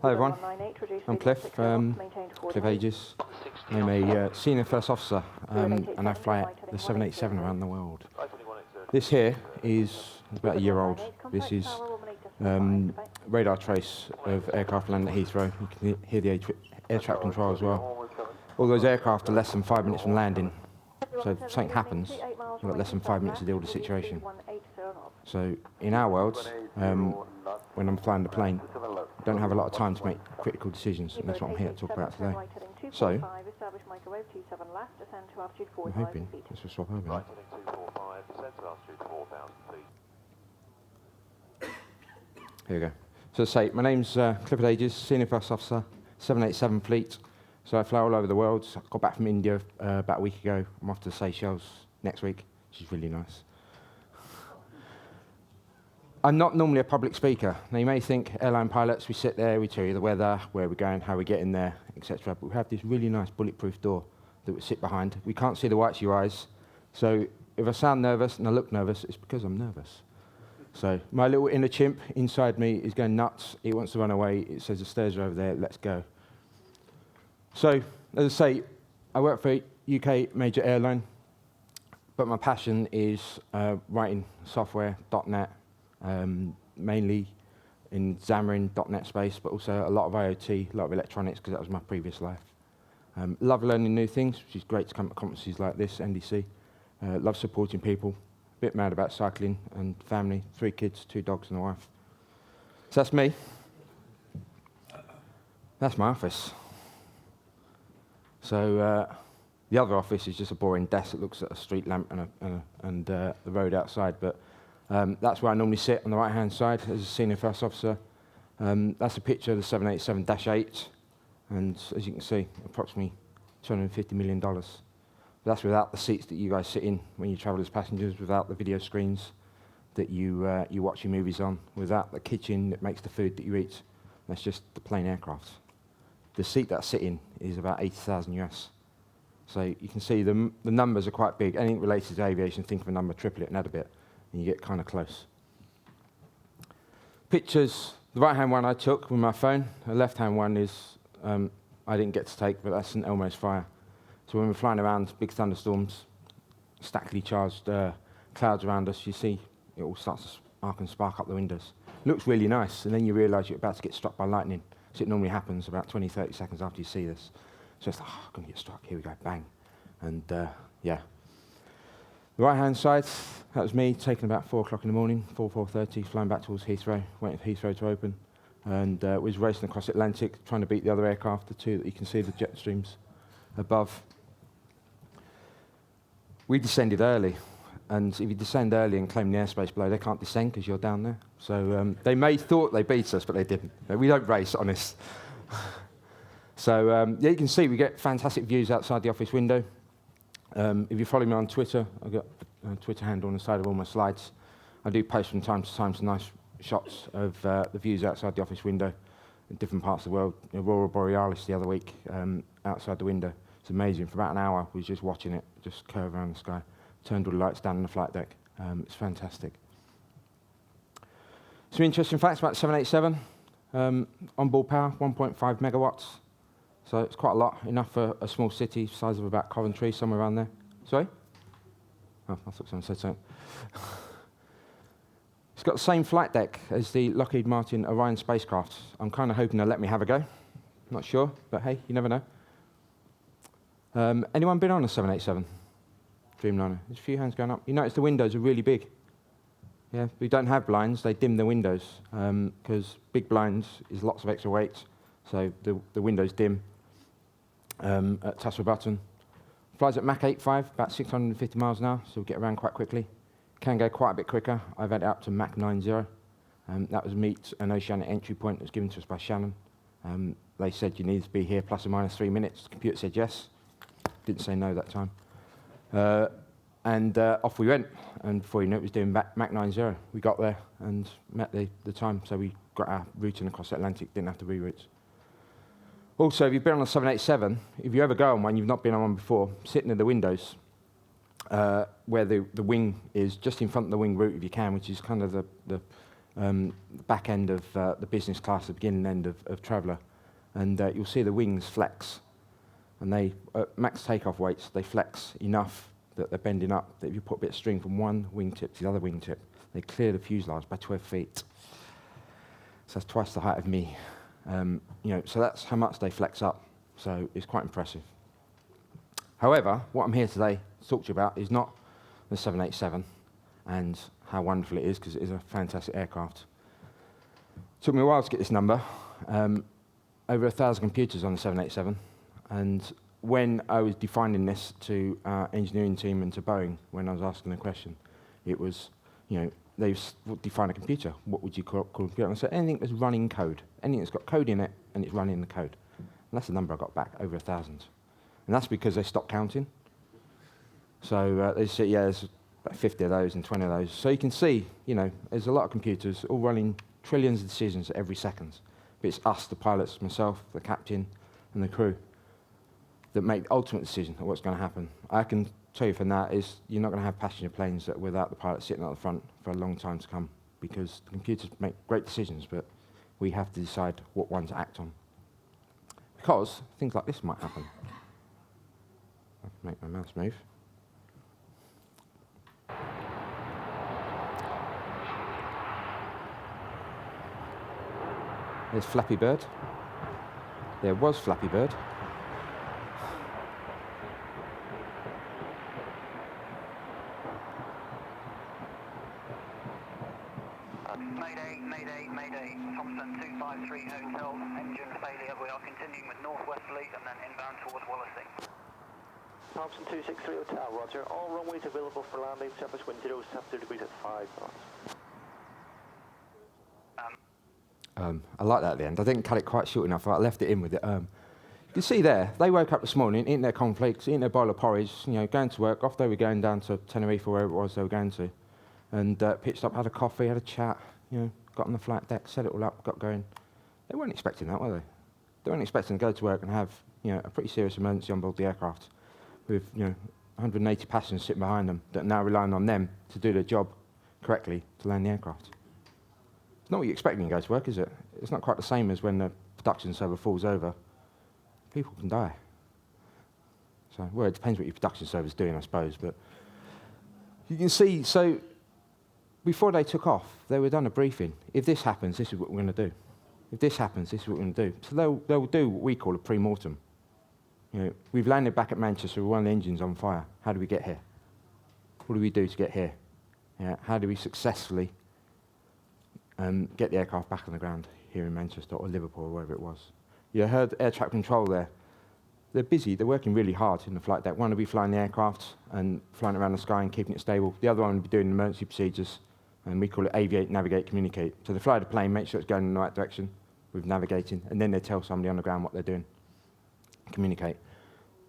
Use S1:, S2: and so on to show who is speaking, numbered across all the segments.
S1: Hi everyone, I'm Cliff, Clifford Agius. I'm a senior first officer and I fly the 787 around the world. This here is about a year old. This is radar trace of aircraft landing at Heathrow. You can hear the air traffic control as well. All those aircraft are less than 5 minutes from landing. So if something happens, you've got less than 5 minutes to deal with the situation. So in our world, when I'm flying the plane, I don't have a lot of time to make critical decisions, and that's what I'm here to talk about today. So, I'm hoping this will swap over. Here we go. So say, my name's Clifford Agius, Senior First Officer, 787 Fleet. So I fly all over the world. I got back from India about a week ago. I'm off to the Seychelles next week, which is really nice. I'm not normally a public speaker. Now you may think airline pilots, we sit there, we tell you the weather, where we're going, how we're getting there, etc. But we have this really nice bulletproof door that we sit behind. We can't see the whites of your eyes. So if I sound nervous and I look nervous, it's because I'm nervous. So my little inner chimp inside me is going nuts. It wants to run away. It says the stairs are over there, let's go. So as I say, I work for a UK major airline, but my passion is writing software, .NET, mainly in Xamarin, .NET space, but also a lot of IoT, a lot of electronics, because that was my previous life. Love learning new things, which is great to come to conferences like this, NDC. Love supporting people. A bit mad about cycling and family, 3 kids, 2 dogs and a wife. So that's me. That's my office. So the other office is just a boring desk that looks at a street lamp and the road outside, but that's where I normally sit on the right-hand side as a senior first officer. That's a picture of the 787-8, and as you can see, approximately $250 million. That's without the seats that you guys sit in when you travel as passengers, without the video screens that you watch your movies on, without the kitchen that makes the food that you eat. That's just the plain aircraft. The seat that I sit in is about 80,000 US. So you can see the numbers are quite big. Anything related to aviation, think of a number, triple it and add a bit, and you get kind of close. Pictures, the right-hand one I took with my phone. The left-hand one is I didn't get to take, but that's an Elmo's fire. So when we're flying around, big thunderstorms, statically charged clouds around us, you see it all starts to spark up the windows. It looks really nice, and then you realise you're about to get struck by lightning. So it normally happens about 20, 30 seconds after you see this. So it's like, oh, I'm going to get struck, here we go, bang. And yeah. The right-hand side, that was me, taking about 4 o'clock in the morning, 4:30, flying back towards Heathrow, waiting for Heathrow to open. And was racing across the Atlantic, trying to beat the other aircraft, the 2 that you can see, the jet streams above. We descended early, and if you descend early and claim the airspace below, they can't descend because you're down there. So they thought they beat us, but they didn't. We don't race, honest. So yeah, you can see we get fantastic views outside the office window. If you follow me on Twitter, I've got a Twitter handle on the side of all my slides. I do post from time to time some nice shots of the views outside the office window in different parts of the world. Aurora Borealis the other week outside the window. It's amazing. For about an hour, we were just watching it just curve around the sky. Turned all the lights down on the flight deck. It's fantastic. Some interesting facts about 787. Onboard power, 1.5 megawatts. So it's quite a lot, enough for a small city, size of about Coventry, somewhere around there. Sorry? Oh, I thought someone said something. It's got the same flight deck as the Lockheed Martin Orion spacecraft. I'm kind of hoping they'll let me have a go. Not sure, but hey, you never know. Anyone been on a 787? Dreamliner? There's a few hands going up. You notice the windows are really big. Yeah, we don't have blinds, they dim the windows, because big blinds is lots of extra weight, so the windows dim at touch of a button. Flies at Mach 8.5, about 650 miles an hour, so we get around quite quickly. Can go quite a bit quicker. I've had it up to Mach 9.0. That was meet an oceanic entry point that was given to us by Shannon. They said you need to be here plus or minus 3 minutes. The computer said yes. Didn't say no that time. And off we went, and before you knew it, was doing Mach 9.0. We got there and met the time, so we got our routing across the Atlantic, didn't have to reroute. Also, if you've been on a 787, if you ever go on one, you've not been on one before, sitting in the windows, where the wing is, just in front of the wing root if you can, which is kind of the the back end of the business class, the beginning end of Traveller, and you'll see the wings flex. And they, at max takeoff weights, they flex enough that they're bending up, that if you put a bit of string from one wingtip to the other wingtip, they clear the fuselage by 12 feet. So that's twice the height of me. So that's how much they flex up. So it's quite impressive. However, what I'm here today to talk to you about is not the 787 and how wonderful it is, because it is a fantastic aircraft. It took me a while to get this number. Over 1,000 computers on the 787. And when I was defining this to our engineering team and to Boeing, when I was asking the question, it was, they define a computer. What would you call a computer? And I said, anything that's running code. Anything that's got code in it and it's running the code. And that's the number I got back, over 1,000. And that's because they stopped counting. So they said, there's about 50 of those and 20 of those. So you can see, there's a lot of computers all running trillions of decisions every second. But it's us, the pilots, myself, the captain, and the crew, that make the ultimate decision of what's going to happen. I can tell you from that is you're not going to have passenger planes that without the pilot sitting at the front for a long time to come, because the computers make great decisions, but we have to decide what ones to act on. Because things like this might happen. I'll make my mouse move. There's Flappy Bird. There was Flappy Bird.
S2: Mayday, Thompson 253 Hotel, engine failure. We are continuing with northwesterly and then inbound towards Wallasey.
S3: Thompson 263 Hotel, roger. All runways available for landing, surface wind 0, 70 degrees at 5 knots.
S1: I like that at the end. I didn't cut it quite short enough. I left it in with it. You can see there, they woke up this morning, eating their cornflakes, eating their bowl of porridge, going to work. Off they were going down to Tenerife or wherever it was they were going to. And pitched up, had a coffee, had a chat, got on the flight deck, set it all up, got going. They weren't expecting that, were they? They weren't expecting to go to work and have, a pretty serious emergency on board the aircraft with, 180 passengers sitting behind them that are now relying on them to do their job correctly to land the aircraft. It's not what you expect when you go to work, is it? It's not quite the same as when the production server falls over. People can die. So, well, it depends what your production server's doing, I suppose, but you can see, so before they took off, they were done a briefing. If this happens, this is what we're going to do. If this happens, this is what we're going to do. So they'll do what we call a premortem. We've landed back at Manchester with one of the engines on fire. How do we get here? What do we do to get here? How do we successfully get the aircraft back on the ground here in Manchester or Liverpool or wherever it was? You heard air traffic control there. They're busy. They're working really hard in the flight deck. One will be flying the aircraft and flying around the sky and keeping it stable. The other one will be doing emergency procedures, and we call it aviate, navigate, communicate. So they fly the plane, make sure it's going in the right direction with navigating, and then they tell somebody on the ground what they're doing, communicate.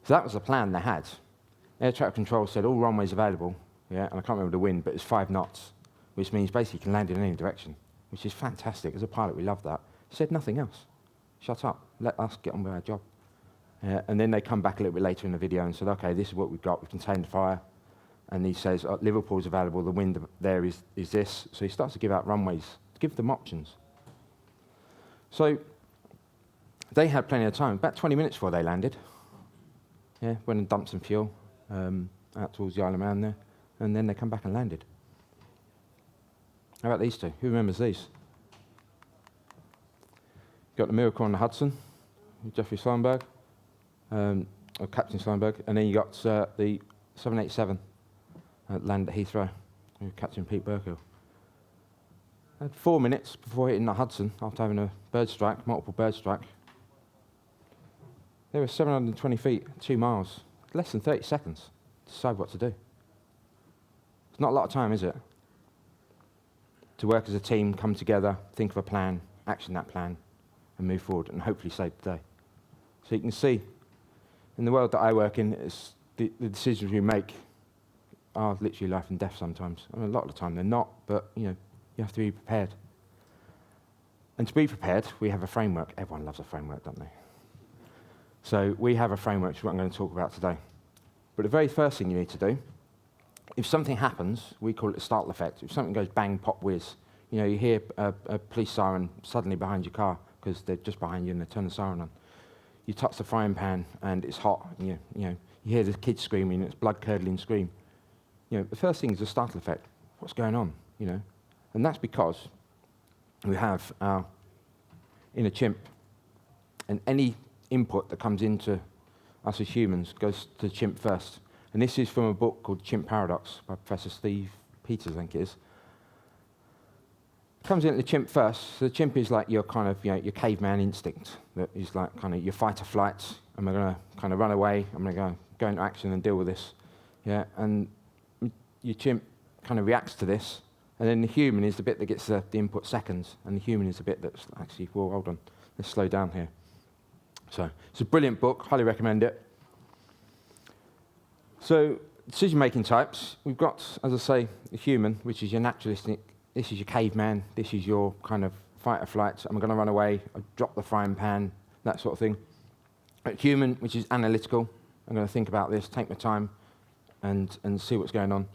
S1: So that was the plan they had. Air traffic control said all runways available, and I can't remember the wind, but it's 5 knots, which means basically you can land in any direction, which is fantastic. As a pilot, we love that. Said nothing else. Shut up. Let us get on with our job. And then they come back a little bit later in the video and said, OK, this is what we've got. We've contained the fire. And he says, Liverpool's available. The wind there is this. So he starts to give out runways, to give them options. So they had plenty of time, about 20 minutes before they landed. Went and dumped some fuel out towards the Isle of Man there. And then they come back and landed. How about these two? Who remembers these? Got the Miracle on the Hudson, with Jeffrey Steinberg. Or Captain Steinberg, and then you got the 787 land at Heathrow with Captain Pete Burkill. Had 4 minutes before hitting the Hudson after having a bird strike, multiple bird strike. They were 720 feet, 2 miles, less than 30 seconds to decide what to do. It's not a lot of time, is it? To work as a team, come together, think of a plan, action that plan, and move forward, and hopefully save the day. So you can see, in the world that I work in, it's the decisions we make are literally life and death sometimes. I mean, a lot of the time they're not, but you have to be prepared. And to be prepared, we have a framework. Everyone loves a framework, don't they? So we have a framework, which is what I'm going to talk about today. But the very first thing you need to do, if something happens, we call it the startle effect. If something goes bang, pop, whiz, You know, you hear a police siren suddenly behind your car because they're just behind you and they turn the siren on. You touch the frying pan and it's hot. And you hear the kids screaming. It's blood-curdling scream. You know, the first thing is a startle effect. What's going on? You know, and that's because we have our inner chimp, and any input that comes into us as humans goes to the chimp first. And this is from a book called Chimp Paradox by Professor Steve Peters, I think it is. It comes into the chimp first. So the chimp is like your kind of, your caveman instinct. That is like kind of your fight or flight. Am I going to kind of run away? I'm going to go into action and deal with this. Yeah, and your chimp kind of reacts to this. And then the human is the bit that gets the input seconds. And the human is the bit that's actually, well, hold on, let's slow down here. So it's a brilliant book, highly recommend it. So decision-making types, we've got, as I say, the human, which is your naturalistic. This is your caveman. This is your kind of fight or flight. I'm going to run away. I'll drop the frying pan, that sort of thing. Human, which is analytical. I'm going to think about this, take my time, and see what's going on.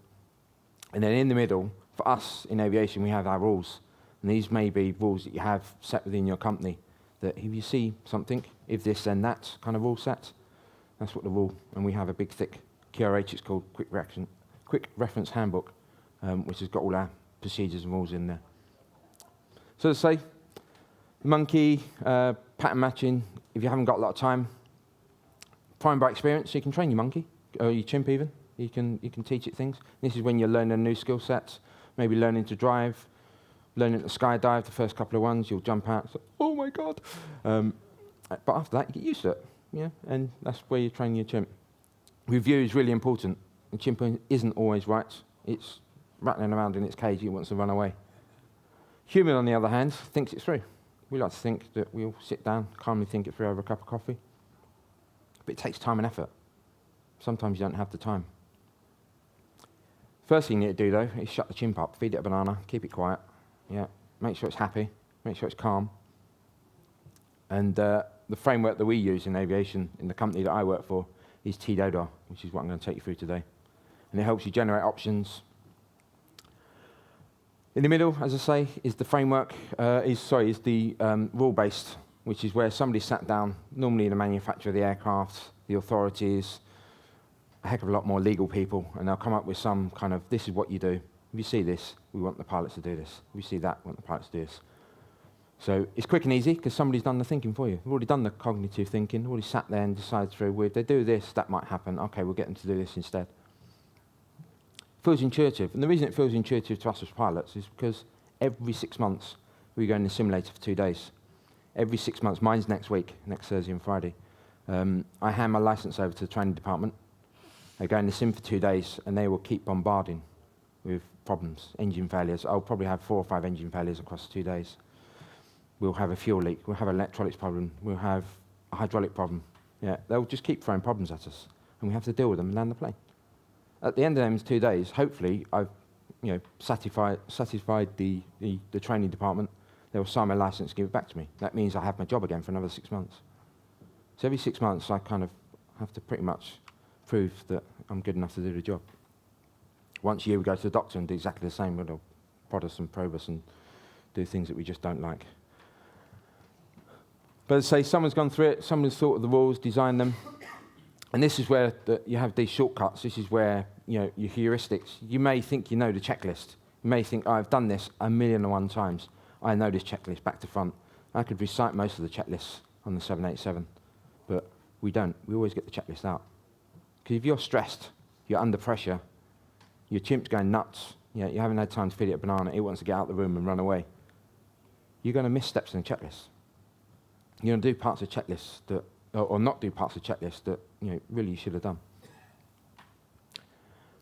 S1: And then in the middle, for us in aviation, we have our rules. And these may be rules that you have set within your company, that if you see something, if this, then that kind of rule set, that's what the rule. And we have a big, thick QRH, it's called Quick Reference Handbook, which has got all our procedures and rules in there. So as I say, monkey, pattern matching, if you haven't got a lot of time, prime by experience, you can train your monkey, or your chimp even. You can teach it things. This is when you're learning a new skill set, maybe learning to drive, learning to skydive, the first couple of ones, you'll jump out, so, oh my God. But after that, you get used to it, yeah? And that's where you train your chimp. Review is really important. The chimp isn't always right. It's rattling around in its cage, it wants to run away. Human, on the other hand, thinks it through. We like to think that we'll sit down, calmly think it through over a cup of coffee. But it takes time and effort. Sometimes you don't have the time. First thing you need to do, though, is shut the chimp up, feed it a banana, keep it quiet. Yeah, make sure it's happy, make sure it's calm. And the framework that we use in aviation, in the company that I work for, is TDODAR, which is what I'm going to take you through today. And it helps you generate options. In the middle, as I say, is the framework, is the rule-based, which is where somebody sat down, normally the manufacturer of the aircraft, the authorities, a heck of a lot more legal people, and they'll come up with some kind of, this is what you do. If you see this, we want the pilots to do this. If you see that, we want the pilots to do this. So it's quick and easy, because somebody's done the thinking for you. We've already done the cognitive thinking, already sat there and decided through, well, if they do this, that might happen. Okay, we'll get them to do this instead. Feels intuitive, and the reason it feels intuitive to us as pilots is because every 6 months we go in the simulator for 2 days. Every 6 months, mine's next week, next Thursday and Friday. I hand my license over to the training department. They go in the sim for 2 days, and they will keep bombarding with problems, engine failures. I'll probably have 4 or 5 engine failures across 2 days. We'll have a fuel leak, we'll have an electronics problem, we'll have a hydraulic problem. Yeah, they'll just keep throwing problems at us, and we have to deal with them and land the plane. At the end of those 2 days, hopefully, I've satisfied the training department. They'll sign my license and give it back to me. That means I have my job again for another 6 months. So every 6 months, I kind of have to pretty much prove that I'm good enough to do the job. Once a year, we go to the doctor and do exactly the same. They'll prod us and probe us and do things that we just don't like. But say someone's gone through it, someone's thought of the rules, designed them, and this is where you have these shortcuts. This is where your heuristics. You may think you know the checklist. You may think, I've done this 1,000,001 times. I know this checklist back to front. I could recite most of the checklists on the 787, but we don't. We always get the checklist out. Because if you're stressed, you're under pressure, your chimp's going nuts, you haven't had time to feed it a banana, it wants to get out of the room and run away, you're going to miss steps in the checklist. You're going to do parts of checklists that, or not do parts of checklists that really you should have done.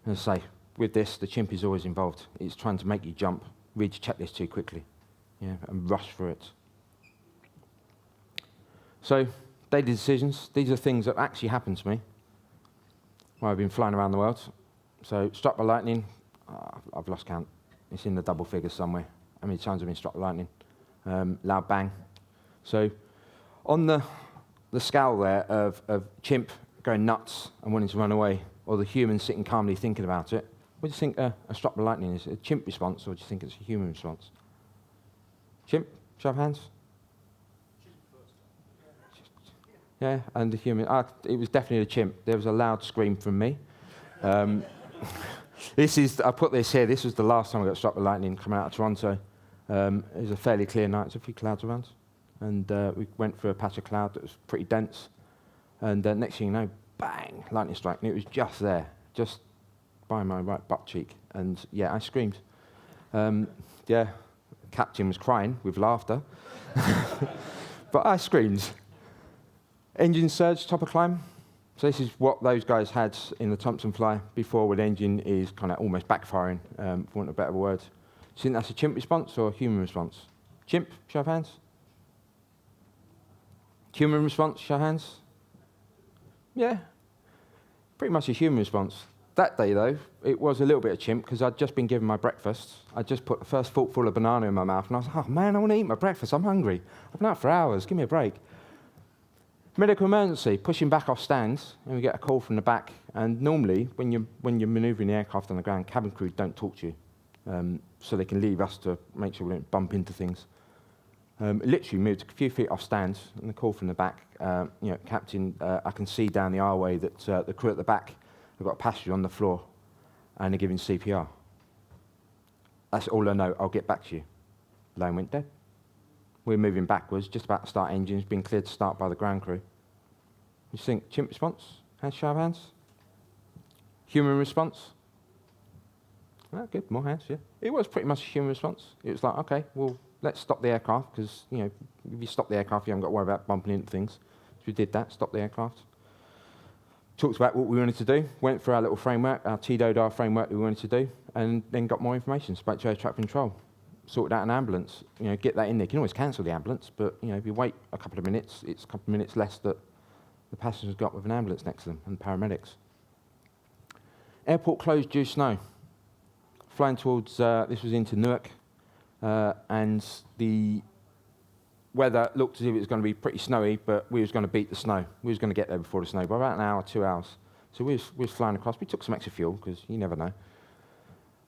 S1: As I say, with this, the chimp is always involved. It's trying to make you jump, read your checklist too quickly, and rush through it. So, daily decisions, these are things that actually happen to me while I've been flying around the world. So, struck by lightning, I've lost count. It's in the double figures somewhere. How many times I've been struck by lightning? Loud bang. So, on the scale there of chimp going nuts and wanting to run away, or the human sitting calmly thinking about it, what do you think a struck by lightning is? A chimp response, or do you think it's a human response? Chimp, show of hands. Yeah, and the human. It was definitely a chimp. There was a loud scream from me. I put this here. This was the last time I got struck with lightning coming out of Toronto. It was a fairly clear night. There's a few clouds around. And we went through a patch of cloud that was pretty dense. And next thing you know, bang, lightning strike. And it was just there, just by my right butt cheek. And yeah, I screamed. Yeah, Captain was crying with laughter. But I screamed. Engine surge, top of climb. So this is what those guys had in the Thompson fly before, where the engine is kind of almost backfiring, for want of a better word. Do you think that's a chimp response or a human response? Chimp, show of hands. Human response, show of hands. Yeah, pretty much a human response. That day, though, it was a little bit of chimp because I'd just been given my breakfast. I'd just put the first forkful of banana in my mouth, and I was like, oh, man, I want to eat my breakfast. I'm hungry. I've been out for hours. Give me a break. Medical emergency, pushing back off stands, and we get a call from the back. And normally, when you're manoeuvring the aircraft on the ground, cabin crew don't talk to you, so they can leave us to make sure we don't bump into things. It literally moved a few feet off stands, and the call from the back, Captain, I can see down the airway that the crew at the back have got a passenger on the floor, and they're giving CPR. That's all I know. I'll get back to you. Line went dead. We're moving backwards, just about to start engines, being cleared to start by the ground crew. You think chimp response? Hands, show of hands. Human response? Oh, good, more hands, yeah. It was pretty much a human response. It was like, okay, well, let's stop the aircraft, because, if you stop the aircraft, you haven't got to worry about bumping into things. So we did that, stopped the aircraft. Talked about what we wanted to do, went through our little framework, our TDODAR framework that we wanted to do, and then got more information, spoke to air traffic control. Sorted out an ambulance, get that in there. You can always cancel the ambulance, but if you wait a couple of minutes, it's a couple of minutes less that the passengers got with an ambulance next to them and paramedics. Airport closed due to snow. Flying towards, this was into Newark, and the weather looked as if it was going to be pretty snowy, but we was going to beat the snow. We was going to get there before the snow by about an hour, 2 hours. So we was flying across. We took some extra fuel, because you never know.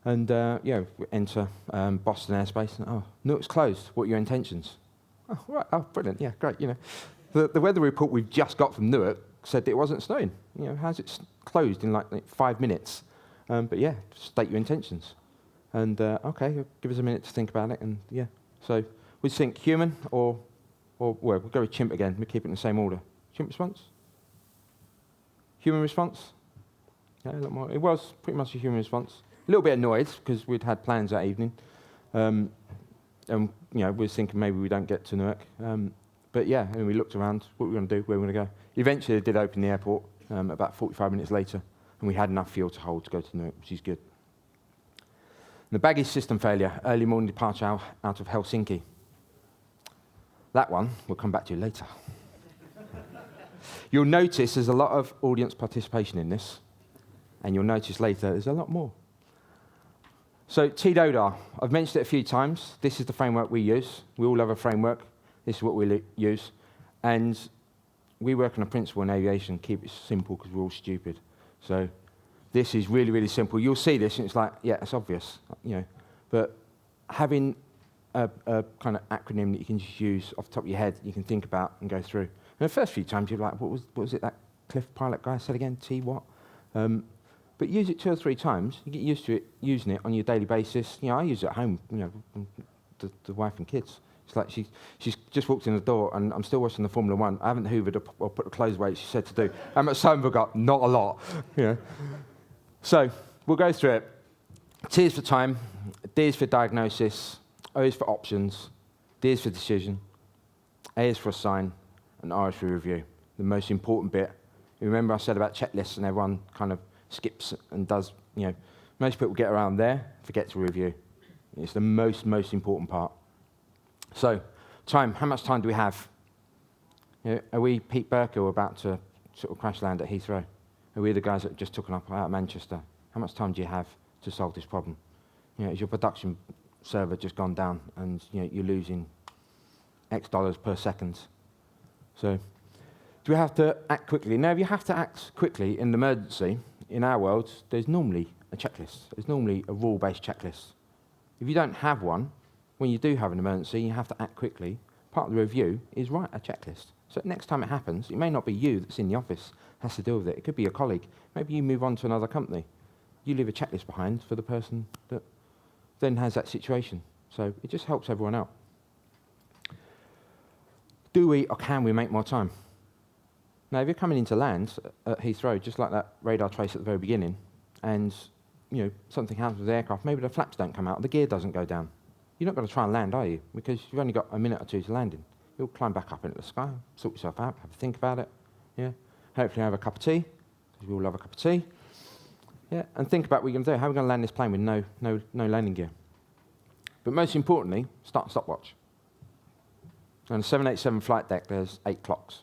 S1: And, we enter Boston airspace, and, Newark's closed. What are your intentions? Oh, right, brilliant, yeah, great, The weather report we've just got from Newark said it wasn't snowing. How's it closed in like 5 minutes? But yeah, state your intentions. And, okay, give us a minute to think about it, and yeah. So we think human or we'll go with chimp again. We keep it in the same order. Chimp response? Human response? Yeah, a lot more. It was pretty much a human response. A little bit annoyed because we'd had plans that evening, and we were thinking maybe we don't get to Newark. But yeah, and we looked around, what we were going to do, where we were going to go. Eventually, they did open the airport about 45 minutes later, and we had enough fuel to hold to go to Newark, which is good. And the baggage system failure, early morning departure out of Helsinki. That one we'll come back to later. You'll notice there's a lot of audience participation in this, and you'll notice later there's a lot more. So TDODAR, I've mentioned it a few times. This is the framework we use. We all have a framework. This is what we use. And we work on a principle in aviation, keep it simple because we're all stupid. So this is really, really simple. You'll see this and it's like, yeah, it's obvious, But having a kind of acronym that you can just use off the top of your head, you can think about and go through. And the first few times you're like, what was it that Cliff Pilot guy said again? T what? But use it 2 or 3 times. You get used to it, using it on your daily basis. I use it at home, the wife and kids. It's like she's just walked in the door, and I'm still watching the Formula One. I haven't hoovered up or put the clothes away she said to do. How much time have I got? Not a lot. So we'll go through it. T is for time, D is for diagnosis, O is for options, D is for decision, A is for assign, and R is for review. The most important bit. Remember I said about checklists and everyone kind of skips and does, most people get around there, forget to review. It's the most important part. So, time, how much time do we have? Are we Pete Burke about to sort of crash land at Heathrow? Are we the guys that just took up out of Manchester? How much time do you have to solve this problem? Is your production server just gone down and you're losing X dollars per second? So, do we have to act quickly? Now, if you have to act quickly in an emergency, in our world, there's normally a checklist. There's normally a rule-based checklist. If you don't have one, when you do have an emergency, you have to act quickly. Part of the review is write a checklist. So next time it happens, it may not be you that's in the office has to deal with it. It could be a colleague. Maybe you move on to another company. You leave a checklist behind for the person that then has that situation. So it just helps everyone out. Do we or can we make more time? Now, if you're coming into land at Heathrow, just like that radar trace at the very beginning, and something happens with the aircraft, maybe the flaps don't come out, the gear doesn't go down. You're not going to try and land, are you? Because you've only got a minute or two to landing. You'll climb back up into the sky, sort yourself out, have a think about it. Yeah. Hopefully have a cup of tea, because we all love a cup of tea. Yeah, and think about what you're going to do. How are we going to land this plane with no landing gear? But most importantly, start a stopwatch. On the 787 flight deck, there's 8 clocks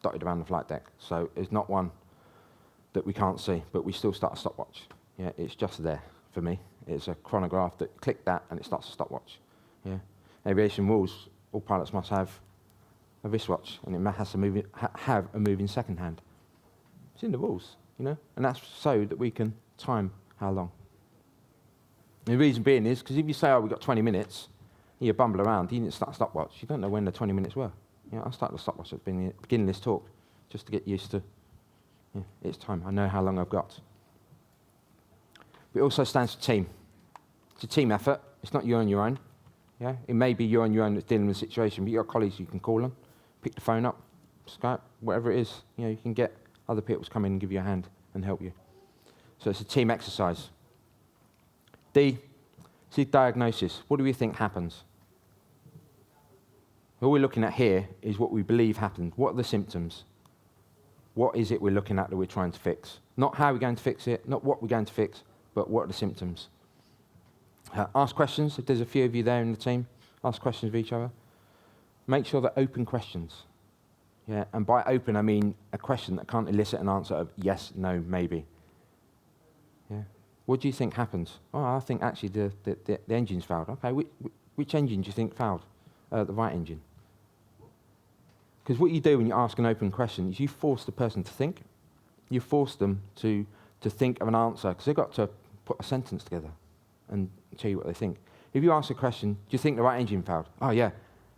S1: dotted around the flight deck. So it's not one that we can't see, but we still start a stopwatch. Yeah, it's just there for me. It's a chronograph that click that and it starts a stopwatch. Yeah, aviation rules. All pilots must have a wristwatch, and it has to have a moving second hand. It's in the rules, and that's so that we can time how long. And the reason being is because if you say, "Oh, we've got 20 minutes," you bumble around. You didn't start a stopwatch. You don't know when the 20 minutes were. I started the stopwatch at the beginning of this talk, just to get used to. It's time. I know how long I've got. But it also stands for team. It's a team effort. It's not you on your own. Yeah, it may be you on your own that's dealing with the situation, but you've got colleagues you can call on, pick the phone up, Skype, whatever it is. You can get other people to come in and give you a hand and help you. So it's a team exercise. D, see diagnosis. What do we think happens? All we're looking at here is what we believe happened. What are the symptoms? What is it we're looking at that we're trying to fix? Not how we're going to fix it, not what we're going to fix, but what are the symptoms? Ask questions. If there's a few of you there in the team, ask questions of each other. Make sure they're open questions. Yeah, and by open, I mean a question that can't elicit an answer of yes, no, maybe. Yeah. What do you think happens? Oh, I think actually the engine's failed. Okay, which engine do you think failed? The right engine. Because what you do when you ask an open question is you force the person to think. You force them to think of an answer, because they've got to put a sentence together and tell you what they think. If you ask a question, do you think the right engine failed? Oh, yeah,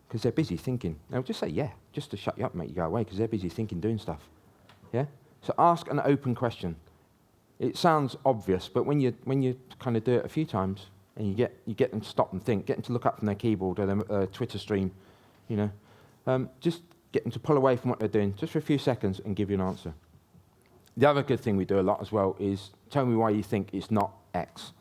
S1: because they're busy thinking. They'll just say, yeah, just to shut you up and make you go away, because they're busy thinking, doing stuff. Yeah? So ask an open question. It sounds obvious, but when you kind of do it a few times, and you get them to stop and think, get them to look up from their keyboard or their Twitter stream, just get them to pull away from what they're doing just for a few seconds and give you an answer. The other good thing we do a lot as well is tell me why you think it's not X.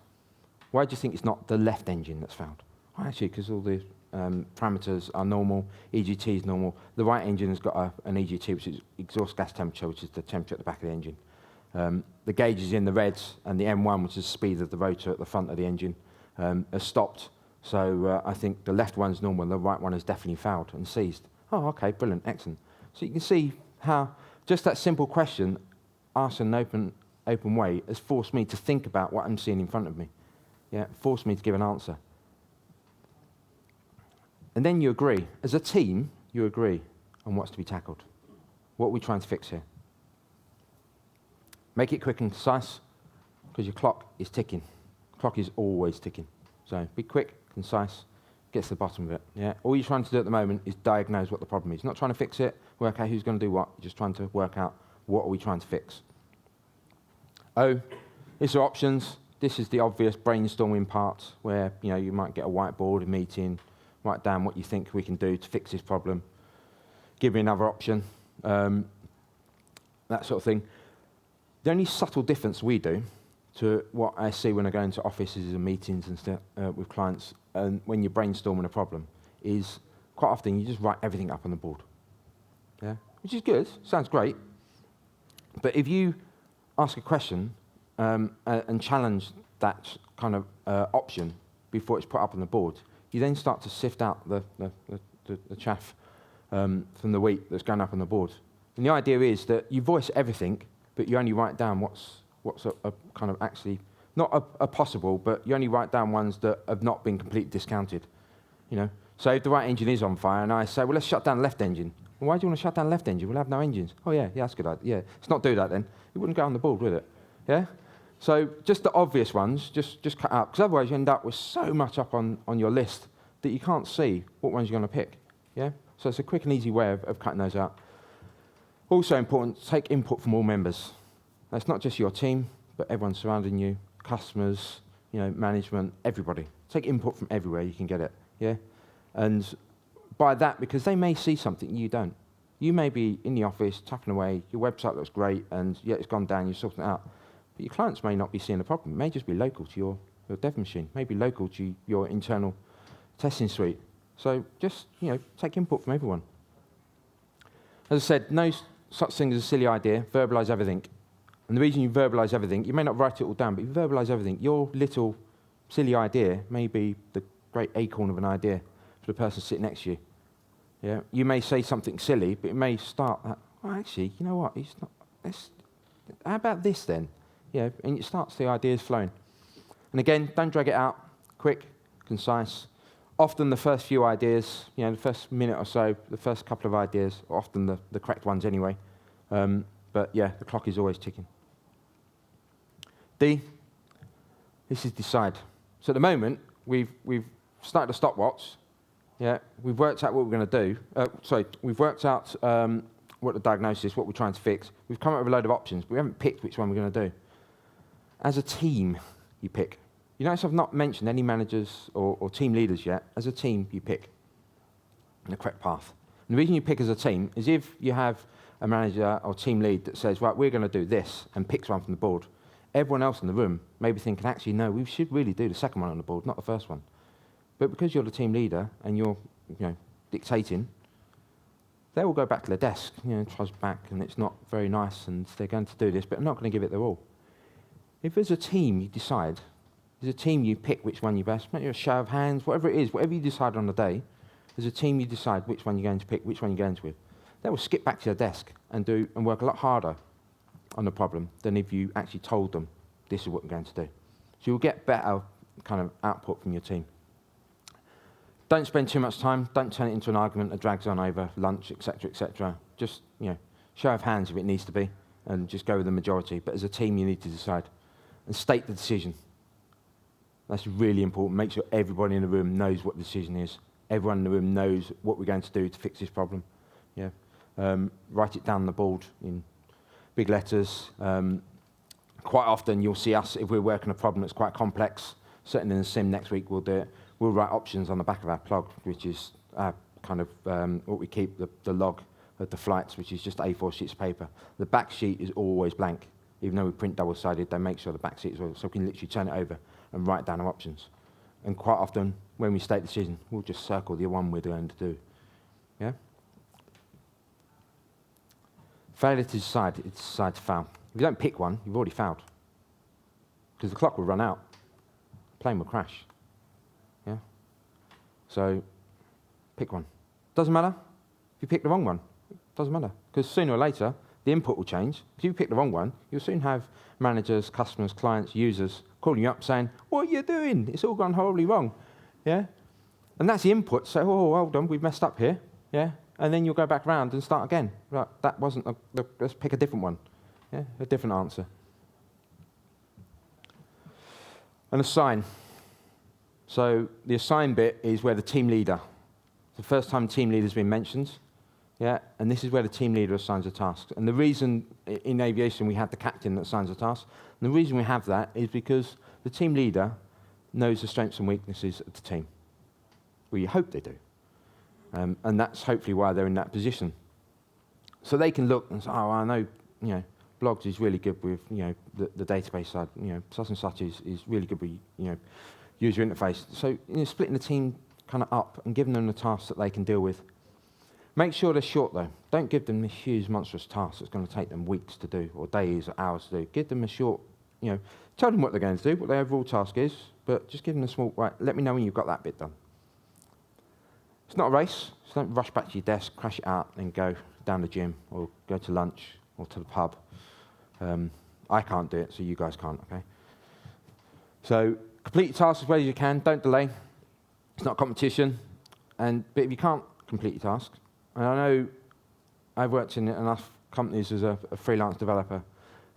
S1: Why do you think it's not the left engine that's failed? Well, actually, because all the parameters are normal, EGT is normal. The right engine has got an EGT, which is exhaust gas temperature, which is the temperature at the back of the engine. The gauge is in the reds, and the M1, which is the speed of the rotor at the front of the engine, has stopped. So I think the left one's normal, and the right one has definitely failed and seized. Oh, okay, brilliant, excellent. So you can see how just that simple question, asked in an open way, has forced me to think about what I'm seeing in front of me. Yeah, forced me to give an answer. And then you agree. As a team, you agree on what's to be tackled. What are we trying to fix here? Make it quick and concise, because your clock is ticking. Clock is always ticking. So be quick, concise, get to the bottom of it. Yeah? All you're trying to do at the moment is diagnose what the problem is. You're not trying to fix it, work out who's going to do what. You're just trying to work out what are we trying to fix. O, these are options. This is the obvious brainstorming part where you might get a whiteboard, a meeting, write down what you think we can do to fix this problem, give me another option, that sort of thing. The only subtle difference we do to what I see when I go into offices and meetings and stuff with clients, and when you're brainstorming a problem, is quite often you just write everything up on the board. Yeah, which is good, sounds great. But if you ask a question and challenge that kind of option before it's put up on the board, you then start to sift out the chaff from the wheat that's going up on the board. And the idea is that you voice everything, but you only write down what's a kind of actually, not a possible, but you only write down ones that have not been completely discounted. So if the right engine is on fire, and I say, well, let's shut down the left engine. Well, why do you want to shut down the left engine? We'll have no engines. Oh, yeah, that's a good idea. Yeah, let's not do that then. It wouldn't go on the board, would it? Yeah? So just the obvious ones, just cut out, because otherwise you end up with so much up on your list that you can't see what ones you're going to pick. Yeah? So it's a quick and easy way of cutting those out. Also important, take input from all members. That's not just your team, but everyone surrounding you, customers, management, everybody. Take input from everywhere you can get it. Yeah? And by that, because they may see something you don't. You may be in the office, tapping away, your website looks great, and yeah, it's gone down, you're sorting it out. But your clients may not be seeing the problem. It may just be local to your dev machine, maybe local to your internal testing suite. So just, take input from everyone. As I said, no such thing as a silly idea, verbalize everything. And the reason you verbalize everything, you may not write it all down, but you verbalize everything. Your little silly idea may be the great acorn of an idea for the person sitting next to you. Yeah? You may say something silly, but it may start that, actually, you know what, it's not, how about this then? Yeah, and it starts the ideas flowing. And again, don't drag it out, quick, concise. Often the first few ideas, the first minute or so, the first couple of ideas are often the correct ones anyway. But yeah, the clock is always ticking. D, this is decide. So at the moment, we've started a stopwatch. Yeah, we've worked out what we're going to do. We've worked out what the diagnosis, what we're trying to fix. We've come up with a load of options, but we haven't picked which one we're going to do. As a team, you pick. You notice I've not mentioned any managers or team leaders yet. As a team, you pick the correct path. And the reason you pick as a team is if you have a manager or team lead that says, right, we're going to do this, and picks one from the board, everyone else in the room may be thinking, actually, no, we should really do the second one on the board, not the first one. But because you're the team leader and you're dictating, they will go back to their desk, trudge back, and it's not very nice, and they're going to do this, but I'm not going to give it their all. If as a team you decide, as a team you pick which one you best, maybe a show of hands, whatever it is, whatever you decide on the day, as a team you decide which one you're going to pick, which one you're going to with. They will skip back to their desk and work a lot harder on the problem than if you actually told them, this is what we're going to do. So you'll get better kind of output from your team. Don't spend too much time. Don't turn it into an argument that drags on over lunch, etc., etc. Just, show of hands if it needs to be, and just go with the majority. But as a team, you need to decide. And state the decision. That's really important. Make sure everybody in the room knows what the decision is. Everyone in the room knows what we're going to do to fix this problem. Yeah. Write it down on the board in big letters. Quite often, you'll see us, if we're working a problem that's quite complex, certainly in the sim next week, we'll do it. We'll write options on the back of our plug, which is kind of what we keep, the log of the flights, which is just A4 sheets of paper. The back sheet is always blank. Even though we print double-sided, they make sure the back sheet is well, so we can literally turn it over and write down our options. And quite often, when we state the decision, we'll just circle the one we're going to do. Yeah? Failure to decide, it's decide to fail. If you don't pick one, you've already failed. Because the clock will run out. The plane will crash. Yeah? So, pick one. Doesn't matter if you pick the wrong one. Doesn't matter. Because sooner or later, the input will change. If you pick the wrong one, you'll soon have managers, customers, clients, users calling you up saying, what are you doing? It's all gone horribly wrong. Yeah? And that's the input. So, oh, hold on, we've messed up here. Yeah? And then you'll go back around and start again. Right, that wasn't, let's pick a different one. Yeah? A different answer. And assign. So the assign bit is where the team leader, the first time team leader's been mentioned. Yeah, and this is where the team leader assigns a task. And the reason in aviation we have the captain that assigns a task, and the reason we have that is because the team leader knows the strengths and weaknesses of the team. Well, you hope they do. And that's hopefully why they're in that position. So they can look and say, oh, I know, Blogs is really good with, the database side. Such and such is really good with, user interface. So, splitting the team kind of up and giving them the tasks that they can deal with. Make sure they're short, though. Don't give them this huge, monstrous task that's going to take them weeks to do, or days, or hours to do. Give them a short, tell them what they're going to do, what their overall task is, but just give them a small, right, let me know when you've got that bit done. It's not a race, so don't rush back to your desk, crash it out, and go down the gym, or go to lunch, or to the pub. I can't do it, so you guys can't, okay? So, complete your task as well as you can, don't delay. It's not a competition, but if you can't complete your task, and I know I've worked in enough companies as a freelance developer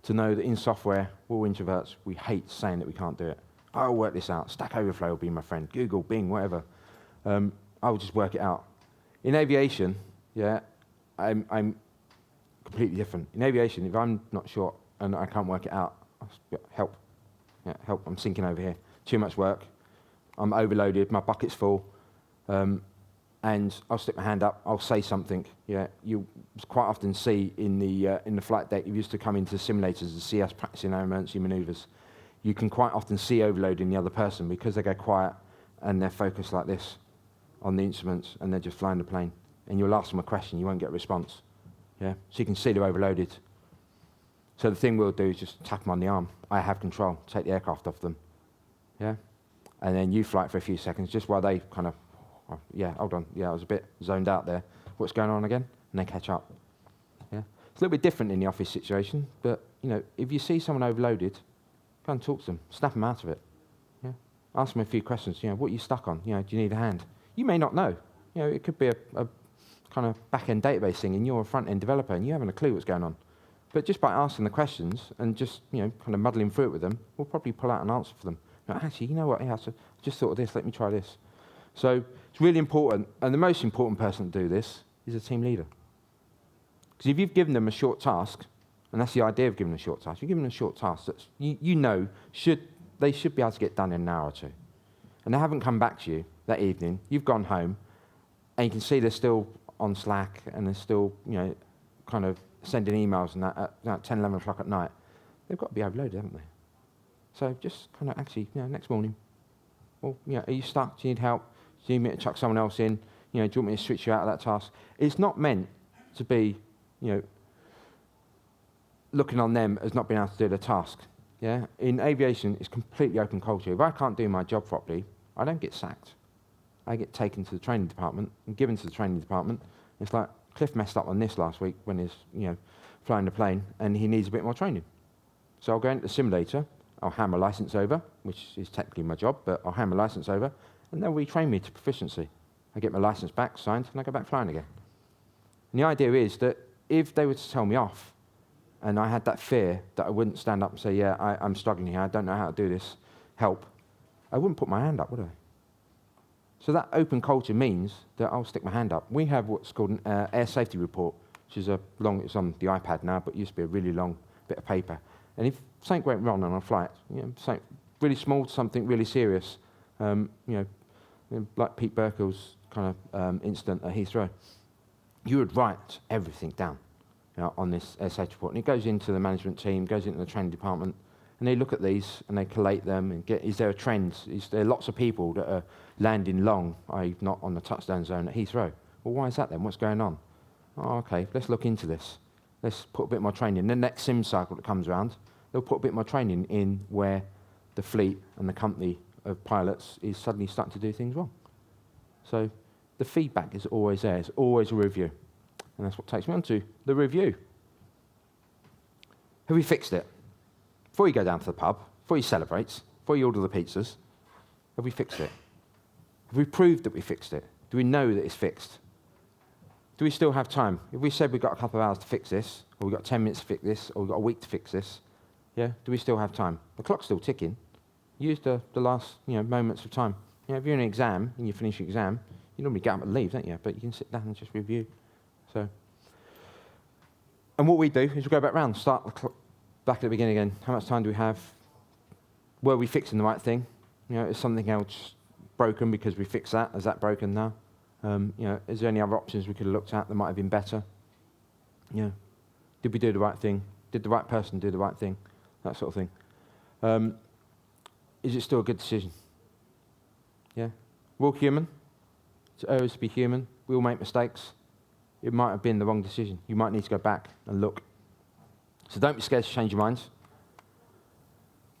S1: to know that in software, we're all introverts, we hate saying that we can't do it. I'll work this out. Stack Overflow will be my friend. Google, Bing, whatever. I'll just work it out. In aviation, yeah, I'm completely different. In aviation, if I'm not sure and I can't work it out, help. Yeah, help, I'm sinking over here. Too much work. I'm overloaded, my bucket's full. And I'll stick my hand up, I'll say something. Yeah, you quite often see in the flight deck, you used to come into the simulators and see us practicing our emergency manoeuvres. You can quite often see overload in the other person because they go quiet and they're focused like this on the instruments and they're just flying the plane. And you'll ask them a question, you won't get a response. Yeah, so you can see they're overloaded. So the thing we'll do is just tap them on the arm. I have control, take the aircraft off them. Yeah, and then you fly it for a few seconds just while they kind of, oh, yeah, hold on, yeah, I was a bit zoned out there. What's going on again? And they catch up. Yeah, it's a little bit different in the office situation, but you know, if you see someone overloaded, go and talk to them, snap them out of it. Yeah, ask them a few questions. You know, what are you stuck on? You know, do you need a hand? You may not know. You know, it could be a kind of back-end database thing, and you're a front-end developer, and you haven't a clue what's going on. But just by asking the questions and just, you know, kind of muddling through it with them, we'll probably pull out an answer for them. No, actually, you know what? Yeah, I just thought of this. Let me try this. So it's really important, and the most important person to do this is a team leader. Because if you've given them a short task, and that's the idea of giving them a short task, you're giving them a short task that you know they should be able to get done in an hour or two. And they haven't come back to you that evening. You've gone home, and you can see they're still on Slack, and they're still, you know, kind of sending emails and that at 10, 11 o'clock at night. They've got to be overloaded, haven't they? So just kind of actually, you know, next morning, well, you know, are you stuck? Do you need help? Do you need me to chuck someone else in? You know, do you want me to switch you out of that task? It's not meant to be, you know, looking on them as not being able to do the task. Yeah? In aviation, it's completely open culture. If I can't do my job properly, I don't get sacked. I get taken to the training department and given to the training department. It's like, Cliff messed up on this last week when he's, you know, flying the plane, and he needs a bit more training. So I'll go into the simulator, I'll hand my license over, which is technically my job, but I'll hand my license over, and they'll retrain me to proficiency. I get my license back, signed, and I go back flying again. And the idea is that if they were to tell me off, and I had that fear that I wouldn't stand up and say, yeah, I'm struggling here, I don't know how to do this, help, I wouldn't put my hand up, would I? So that open culture means that I'll stick my hand up. We have what's called an air safety report, which is it's on the iPad now, but it used to be a really long bit of paper. And if something went wrong on a flight, you know, something really small to something really serious, you know, like Pete Burkle's kind of incident at Heathrow, you would write everything down, you know, on this air safety report. And it goes into the management team, goes into the training department, and they look at these and they collate them and get, is there a trend? Is there lots of people that are landing long, i.e. not on the touchdown zone at Heathrow? Well, why is that then? What's going on? Oh, okay, let's look into this. Let's put a bit more training. In the next sim cycle that comes around, they'll put a bit more training in where the fleet and the company of pilots is suddenly starting to do things wrong. So the feedback is always there. It's always a review. And that's what takes me on to the review. Have we fixed it? Before you go down to the pub, before you celebrate, before you order the pizzas, have we fixed it? Have we proved that we fixed it? Do we know that it's fixed? Do we still have time? If we said we've got a couple of hours to fix this, or we've got 10 minutes to fix this, or we've got a week to fix this, yeah, do we still have time? The clock's still ticking. Use the last, you know, moments of time. You know, if you're in an exam and you finish your exam, you normally get up and leave, don't you? But you can sit down and just review. So, and what we do is we go back round, start the clock back at the beginning again. How much time do we have? Were we fixing the right thing? You know, is something else broken because we fixed that? Is that broken now? You know, is there any other options we could have looked at that might have been better? Yeah. Did we do the right thing? Did the right person do the right thing? That sort of thing. Is it still a good decision? Yeah. We're all human. It's always to be human. We all make mistakes. It might have been the wrong decision. You might need to go back and look. So don't be scared to change your minds.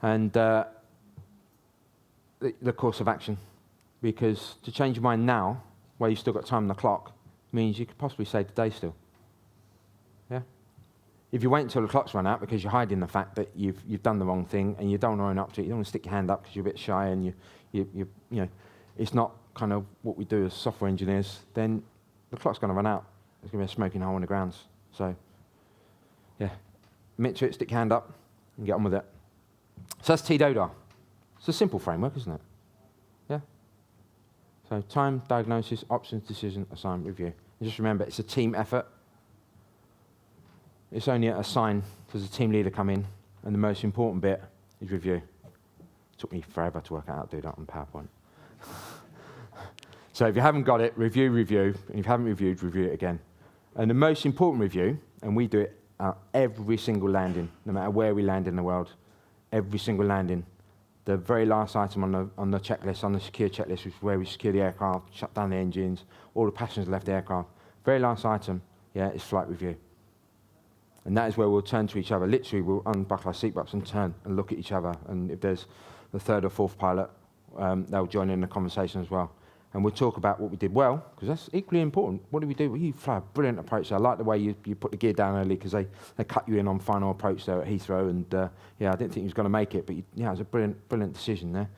S1: And the course of action. Because to change your mind now, while you've still got time on the clock, means you could possibly save the day still. Yeah? If you wait until the clock's run out because you're hiding the fact that you've done the wrong thing and you don't want to own up to it, you don't want to stick your hand up because you're a bit shy and you know, it's not kind of what we do as software engineers, then the clock's going to run out. There's going to be a smoking hole in the grounds. So, yeah, admit to it, stick your hand up, and get on with it. So that's TDODAR. It's a simple framework, isn't it? Yeah? So time, diagnosis, options, decision, assign, review. And just remember, it's a team effort. It's only at assign does the team leader come in, and the most important bit is review. It took me forever to work out how to do that on PowerPoint. So if you haven't got it, review, and if you haven't reviewed, review it again. And the most important review, and we do it at every single landing, no matter where we land in the world, every single landing, the very last item on the checklist, on the secure checklist, which is where we secure the aircraft, shut down the engines, all the passengers left the aircraft, very last item, is flight review. And that is where we'll turn to each other. Literally, we'll unbuckle our seatbelts and turn and look at each other. And if there's the third or fourth pilot, they'll join in the conversation as well. And we'll talk about what we did well, because that's equally important. What did we do? Well, you fly a brilliant approach. I like the way you put the gear down early, because they cut you in on final approach there at Heathrow. And I didn't think he was going to make it, but it was a brilliant decision there.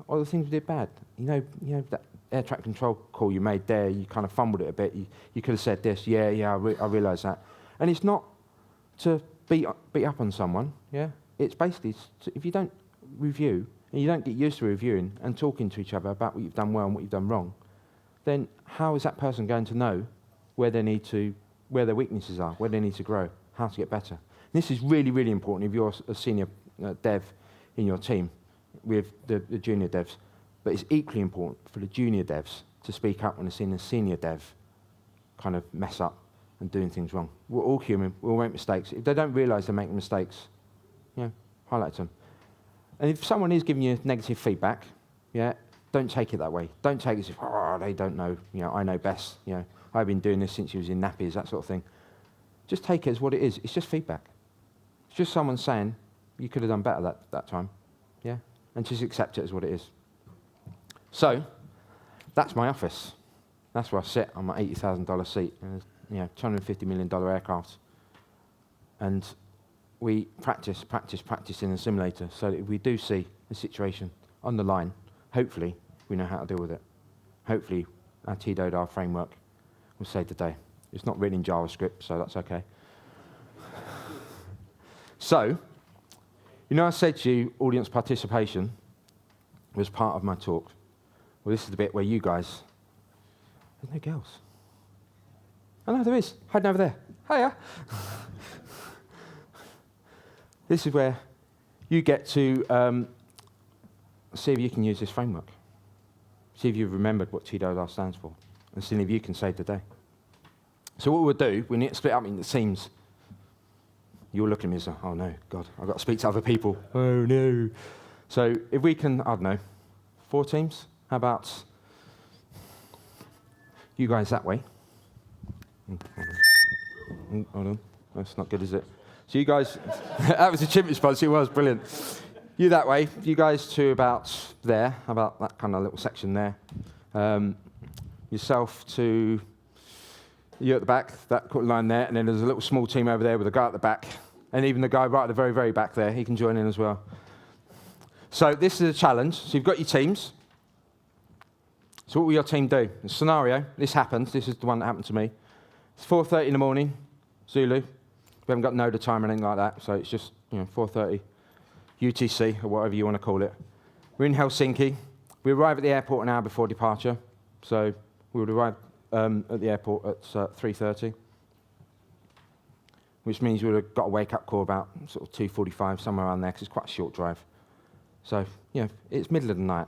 S1: All the things we did bad. That air traffic control call you made there, you kind of fumbled it a bit. You could have said this. I realise that. And it's not to beat up on someone. It's basically if you don't review, and you don't get used to reviewing and talking to each other about what you've done well and what you've done wrong, then how is that person going to know where their weaknesses are, where they need to grow, how to get better? And this is really, really important if you're a senior dev in your team with the junior devs. But it's equally important for the junior devs to speak up when they're seeing a senior dev kind of mess up and doing things wrong. We're all human. We all make mistakes. If they don't realise they're making mistakes, highlight them. And if someone is giving you negative feedback, don't take it that way. Don't take it as, they don't know, I know best. I've been doing this since you was in nappies, that sort of thing. Just take it as what it is. It's just feedback. It's just someone saying, you could have done better that time. And just accept it as what it is. So, that's my office. That's where I sit on my $80,000 seat. And $250 million aircraft. And we practice in the simulator, so that if we do see a situation on the line, hopefully we know how to deal with it. Hopefully our TDODAR framework will save the day. It's not written in JavaScript, so that's okay. So, I said to you, audience participation was part of my talk. Well, this is the bit where you guys, there's no girls. Oh no, there is, hiding over there. Hiya. This is where you get to see if you can use this framework. See if you've remembered what TDODAR stands for, and see if you can save the day. So what we'll do, we need to split up into teams. You'll look at me and say, oh no, God, I've got to speak to other people. Oh no. So if we can, I don't know, 4 teams? How about you guys that way? Hold on. That's not good, is it? So you guys, that was a chimp response, it was brilliant. You that way, you guys to about there, about that kind of little section there. Yourself to you at the back, that line there, and then there's a little small team over there with a guy at the back, and even the guy right at the very, very back there, he can join in as well. So this is a challenge. So you've got your teams. So what will your team do? The scenario, this happens, this is the one that happened to me. It's 4:30 in the morning, Zulu. We haven't got NODA time or anything like that, so it's just 4:30 UTC, or whatever you want to call it. We're in Helsinki. We arrive at the airport an hour before departure, so we would arrive at the airport at 3:30, which means we would have got a wake-up call about sort of 2:45, somewhere around there, because it's quite a short drive. So, it's middle of the night.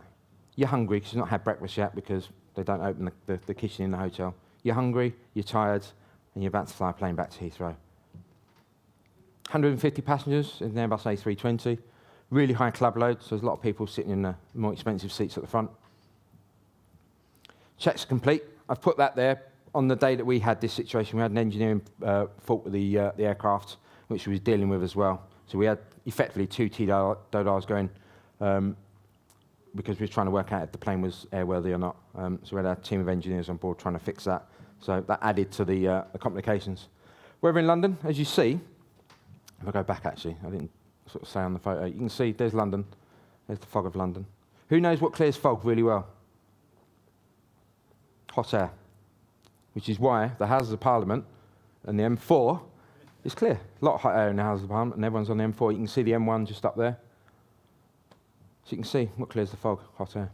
S1: You're hungry because you've not had breakfast yet because they don't open the kitchen in the hotel. You're hungry, you're tired, and you're about to fly a plane back to Heathrow. 150 passengers in the Airbus A320. Really high club load, so there's a lot of people sitting in the more expensive seats at the front. Checks are complete. I've put that there on the day that we had this situation. We had an engineering fault with the aircraft, which we was dealing with as well. So we had effectively 2 TDODARs going because we were trying to work out if the plane was airworthy or not. So we had a team of engineers on board trying to fix that. So that added to the complications. We're in London, as you see. If I go back, actually, I didn't sort of say on the photo. You can see there's London. There's the fog of London. Who knows what clears fog really well? Hot air, which is why the Houses of Parliament and the M4 is clear. A lot of hot air in the Houses of Parliament, and everyone's on the M4. You can see the M1 just up there. So you can see what clears the fog, hot air.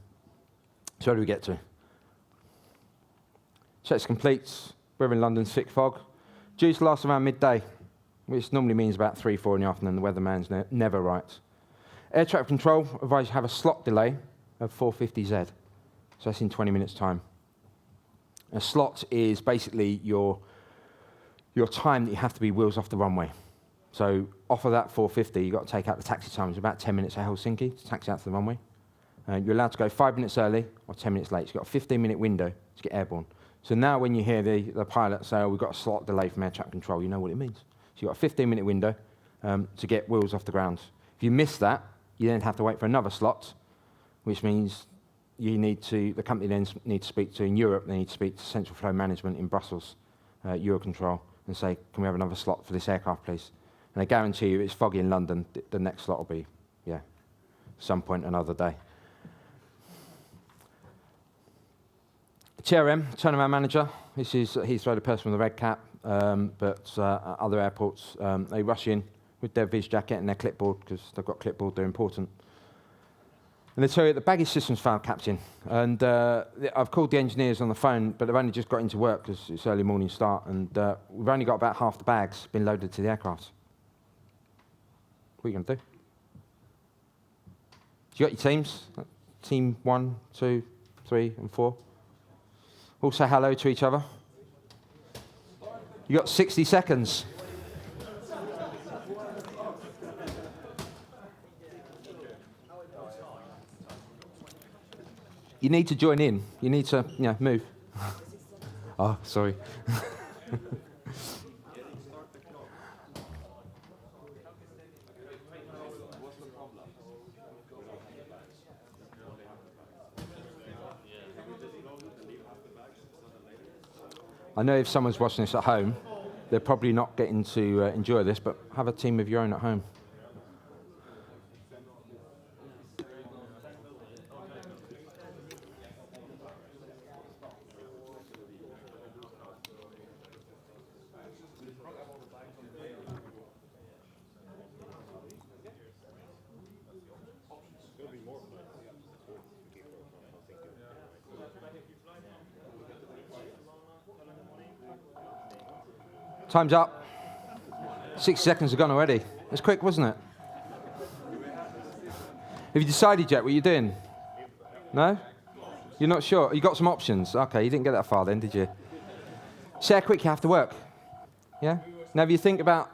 S1: So where do we get to? Checks complete. We're in London, thick fog. Due to last around midday, which normally means about 3, 4 in the afternoon. The weatherman's never right. Air traffic control advise you have a slot delay of 450Z. So that's in 20 minutes' time. A slot is basically your time that you have to be wheels off the runway. So off of that 450, you've got to take out the taxi time. It's about 10 minutes at Helsinki to taxi out to the runway. You're allowed to go 5 minutes early or 10 minutes late. So you've got a 15-minute window to get airborne. So now when you hear the pilot say, oh, we've got a slot delay from air traffic control, you know what it means. So you've got a 15-minute window to get wheels off the ground. If you miss that, you then have to wait for another slot, which means the company then needs to speak to, in Europe, they need to speak to Central Flow Management in Brussels, Eurocontrol, and say, can we have another slot for this aircraft, please? And I guarantee you, it's foggy in London, the next slot will be, some point another day. TRM, turnaround manager. This is Heathrow, the person with the red cap, but other airports, they rush in with their vis jacket and their clipboard, because they've got clipboard, they're important. And they tell you the baggage system's failed, Captain. And I've called the engineers on the phone, but they've only just got into work because it's early morning start, and we've only got about half the bags been loaded to the aircraft. What are you going to do? You got your teams? Team 1, 2, 3, and 4. All say hello to each other. You got 60 seconds. You need to join in. You need to, move. Oh, sorry. I know if someone's watching this at home, they're probably not getting to enjoy this, but have a team of your own at home. Time's up. 6 seconds have gone already. It's quick, wasn't it? Have you decided yet what you're doing? No? You're not sure? You got some options? Okay, you didn't get that far then, did you? See how quick you have to work. Yeah? Now, if you think about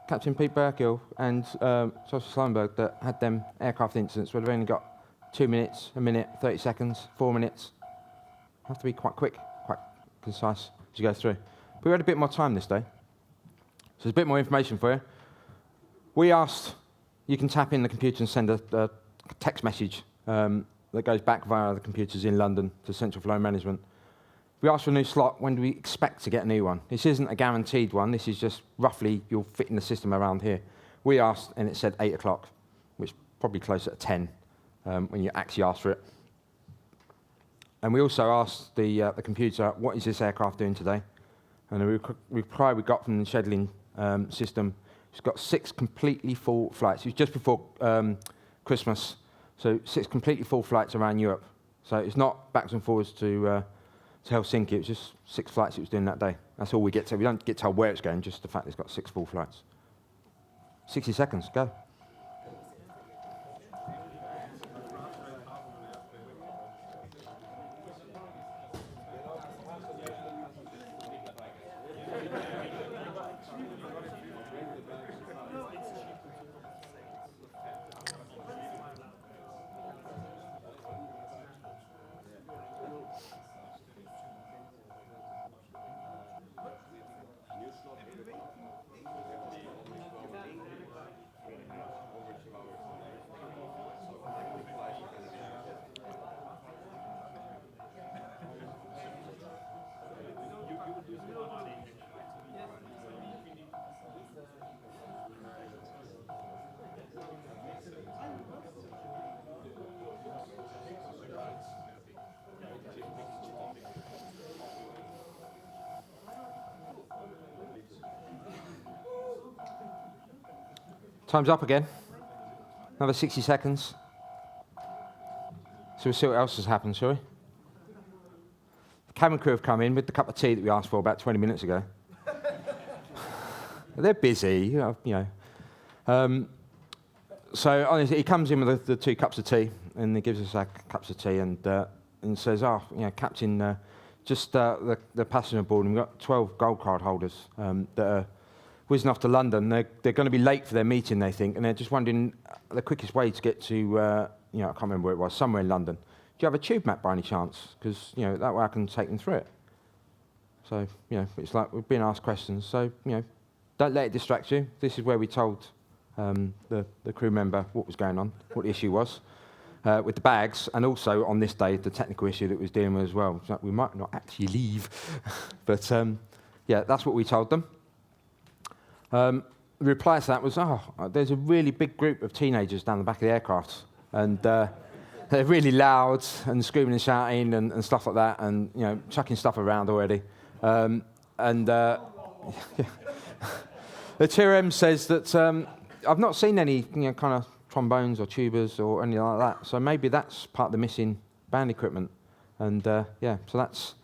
S1: Captain Pete Burkill and Sosha Slumberg that had them aircraft incidents where they've only got 2 minutes, a minute, 30 seconds, 4 minutes. Have to be quite quick, quite concise as you go through. But we had a bit more time this day, so there's a bit more information for you. We asked, you can tap in the computer and send a text message that goes back via the computers in London to Central Flow Management. We asked for a new slot. When do we expect to get a new one? This isn't a guaranteed one. This is just roughly you'll fit in the system around here. We asked, and it said 8 o'clock, which is probably closer to 10 when you actually ask for it. And we also asked the computer, what is this aircraft doing today? And the reply we got from the scheduling system, it's got 6 completely full flights. It was just before Christmas, so 6 completely full flights around Europe. So it's not backwards and forwards to Helsinki. It was just 6 flights it was doing that day. That's all we get to. We don't get told where it's going, just the fact it's got 6 full flights. 60 seconds, go. Time's up again. Another 60 seconds. So we'll see what else has happened, shall we? The cabin crew have come in with the cup of tea that we asked for about 20 minutes ago. They're busy, you know. So honestly, he comes in with the 2 cups of tea, and he gives us our cups of tea, and says, "Oh, you know, Captain, just the passenger board, and we've got 12 gold card holders that are whizzing off to London. They're going to be late for their meeting, they think, and they're just wondering the quickest way to get to, you know, I can't remember where it was, somewhere in London. Do you have a tube map by any chance? Because, you know, that way I can take them through it." So, you know, it's like we've been asked questions. So, you know, don't let it distract you. This is where we told the crew member what was going on, what the issue was with the bags, and also on this day, the technical issue that was dealing with as well. So we might not actually leave, but yeah, that's what we told them. The reply to that was, "Oh, there's a really big group of teenagers down the back of the aircraft, and they're really loud and screaming and shouting and stuff like that, and you know, chucking stuff around already." The TRM says that I've not seen any, you know, kind of trombones or tubas or anything like that. So maybe that's part of the missing band equipment. And yeah, so that's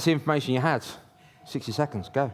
S1: the information you had. 60 seconds, go.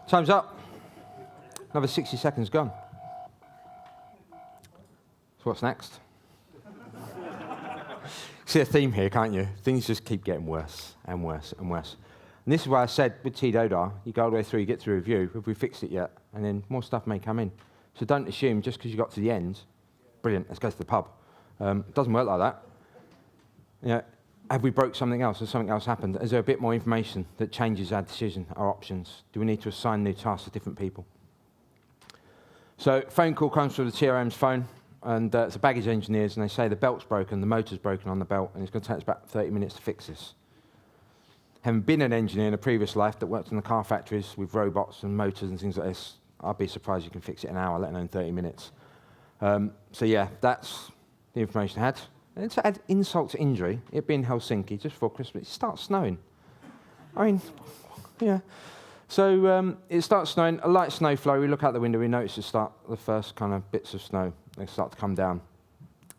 S1: Time's up. Another 60 seconds gone. So what's next? See a theme here, can't you? Things just keep getting worse and worse and worse. And this is why I said with TDODAR, you go all the way through, you get to review, have we fixed it yet? And then more stuff may come in. So don't assume just because you got to the end, brilliant, let's go to the pub. It doesn't work like that. You know, have we broke something else? Has something else happened? Is there a bit more information that changes our decision, our options? Do we need to assign new tasks to different people? So phone call comes from the TRM's phone, and it's the baggage engineers, and they say the belt's broken, the motor's broken on the belt, and it's going to take us about 30 minutes to fix this. Having been an engineer in a previous life that worked in the car factories with robots and motors and things like this, I'd be surprised you can fix it in an hour, let alone 30 minutes. So yeah, that's the information I had. And to add insult to injury, it being Helsinki just before Christmas, it starts snowing. I mean, yeah. So it starts snowing, a light snow flow. We look out the window, we notice the first kind of bits of snow. They start to come down.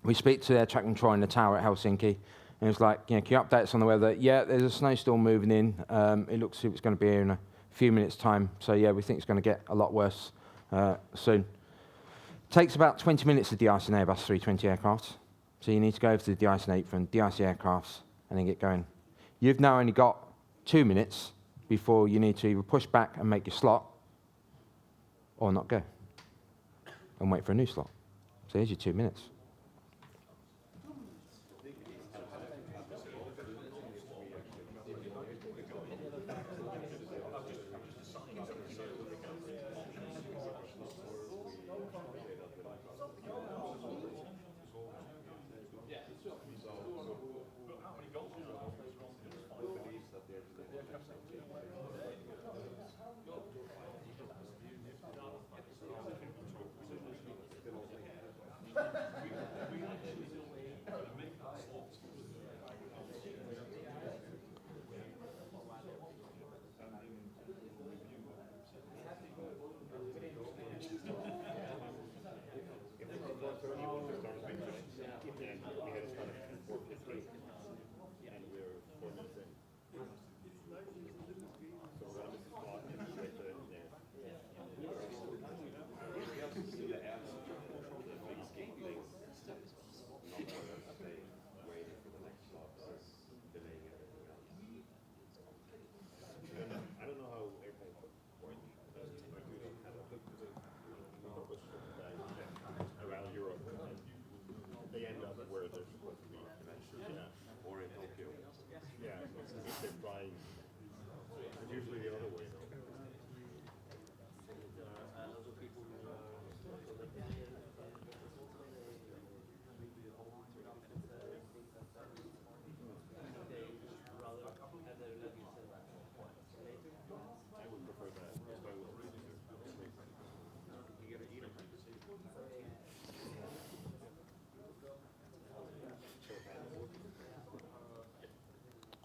S1: We speak to their track control in the tower at Helsinki, and it's like, you know, can you update us on the weather? Yeah, there's a snowstorm moving in. It looks as if it's going to be here in a few minutes' time. So yeah, we think it's going to get a lot worse soon. Takes about 20 minutes to de-ice an Airbus 320 aircraft. So you need to go over to the de-icing apron, de-ice the aircrafts, and then get going. You've now only got 2 minutes before you need to either push back and make your slot, or not go, and wait for a new slot. So here's your 2 minutes.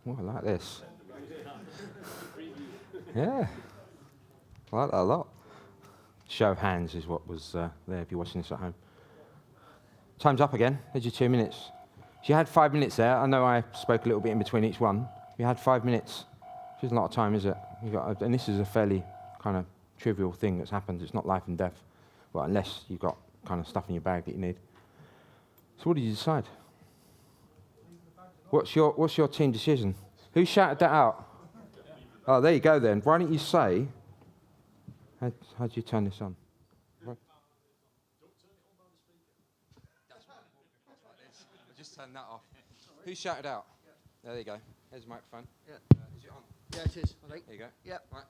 S1: Oh, I like this. Yeah. I like that a lot. Show of hands is what was there if you're watching this at home. Time's up again. There's your 2 minutes. So you had 5 minutes there. I know I spoke a little bit in between each one. You had 5 minutes. Which isn't a lot of time, is it? And this is a fairly kind of trivial thing that's happened. It's not life and death. Well, unless you've got kind of stuff in your bag that you need. So what did you decide? What's your team decision? Who shouted that out? Oh, there you go then. Why don't you say, how do you turn this on? Just turn that off. Who shouted out? There you go. There's the microphone.
S4: Yeah.
S1: Is it on?
S4: Yeah, it is, I think.
S1: There you go.
S4: Yep.
S1: Right.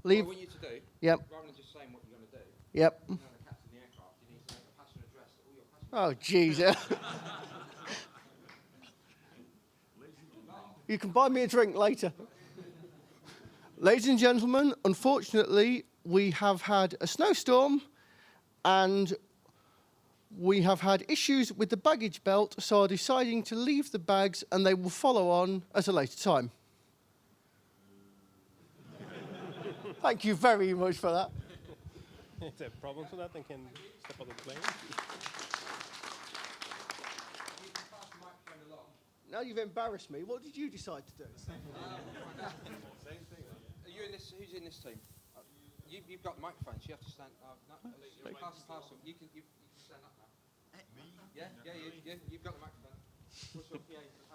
S4: Leave.
S1: What I want you to do,
S4: Yep.
S1: rather than just saying what you're going to do,
S4: Yep.
S1: you know the captain of the aircraft, you need to make a passenger address to all your passengers.
S4: Oh, Jesus. You can buy me a drink later. Ladies and gentlemen, unfortunately, we have had a snowstorm and we have had issues with the baggage belt, so are deciding to leave the bags and they will follow on at a later time. Thank you very much for that.
S5: If there are problems with that, then can step on the plane.
S4: Now you've embarrassed me. What did you decide to do?
S1: Are you in this? Who's in this team? You've got the microphones. You have to stand. Pass them. You can stand up now. Me? Yeah. You've got the microphone. What's your PA for the